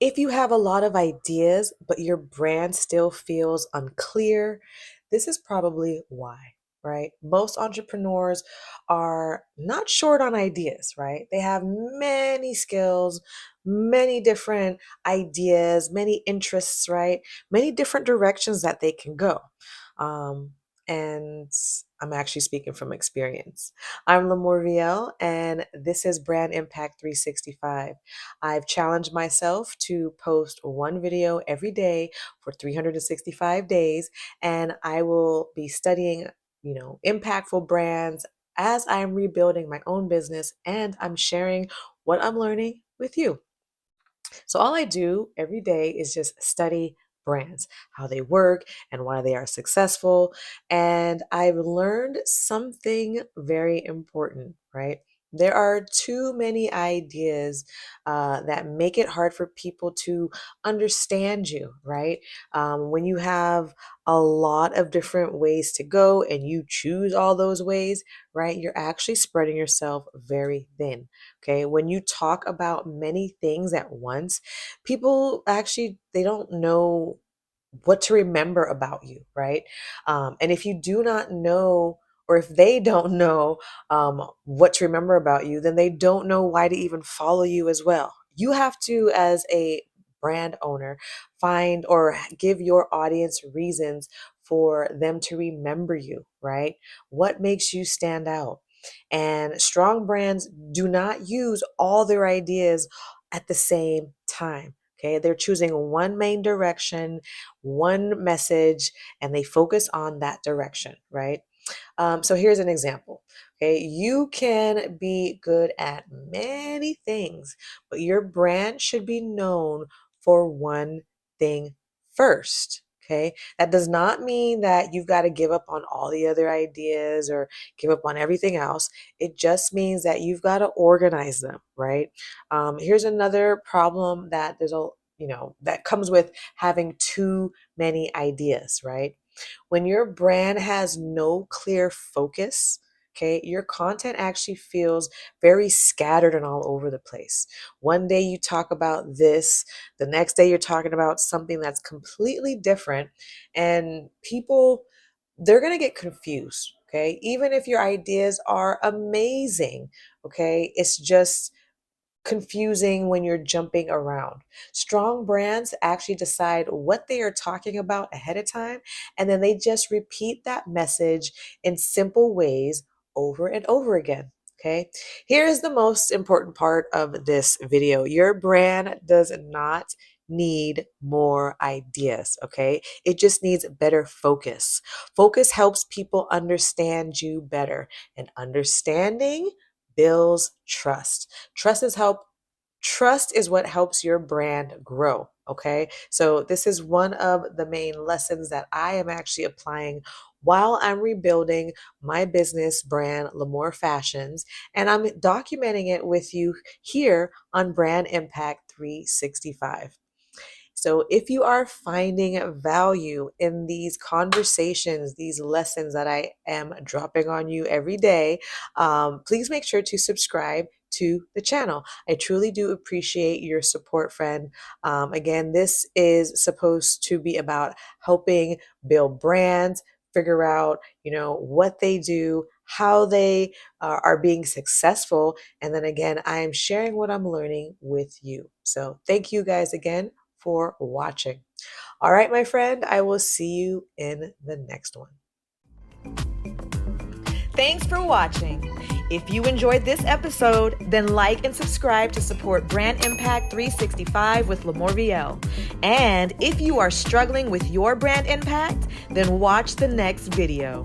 If you have a lot of ideas, but your brand still feels unclear, this is probably why, right? Most entrepreneurs are not short on ideas, right? They have many skills, many different ideas, many interests, right? Many different directions that they can go. Um, and I'm actually speaking from experience. I'm LaMorvielle, and this is Brand Impact 365. I've challenged myself to post one video every day for 365 days, and I will be studying, impactful brands as I'm rebuilding my own business and I'm sharing what I'm learning with you. So all I do every day is just study brands, how they work and why they are successful. And I've learned something very important, right? There are too many ideas that make it hard for people to understand you, right? When you have a lot of different ways to go and you choose all those ways, right? You're actually spreading yourself very thin. Okay. When you talk about many things at once, people actually, they don't know what to remember about you, right? And if you do not know, or if they don't know what to remember about you, then they don't know why to even follow you as well. You have to, as a brand owner, find or give your audience reasons for them to remember you, right? What makes you stand out? And strong brands do not use all their ideas at the same time. Okay, they're choosing one main direction, one message, and they focus on that direction, right? So here's an example. Okay, you can be good at many things, but your brand should be known for one thing first. Okay, that does not mean that you've got to give up on all the other ideas or give up on everything else. It just means that you've got to organize them, right? Here's another problem that that comes with having too many ideas, right? When your brand has no clear focus, okay, your content actually feels very scattered and all over the place. One day you talk about this, the next day you're talking about something that's completely different, and people, they're going to get confused. Okay, even if your ideas are amazing, okay, it's just confusing when you're jumping around. Strong brands actually decide what they are talking about ahead of time, and then they just repeat that message in simple ways over and over again. Okay, here's the most important part of this video. Your brand does not need more ideas, okay? It just needs better focus. Focus helps people understand you better, and understanding builds trust. Trust is what helps your brand grow. Okay. So this is one of the main lessons that I am actually applying while I'm rebuilding my business brand, L'Amour Fashions, and I'm documenting it with you here on Brand Impact 365. So if you are finding value in these conversations, these lessons that I am dropping on you every day, please make sure to subscribe to the channel. I truly do appreciate your support, friend. Again, this is supposed to be about helping build brands, figure out, what they do, how they are being successful. And then again, I am sharing what I'm learning with you. So thank you guys again for watching. All right, my friend, I will see you in the next one. Thanks for watching. If you enjoyed this episode, then like and subscribe to support Brand Impact 365 with LaMorvielle. And if you are struggling with your brand impact, then watch the next video.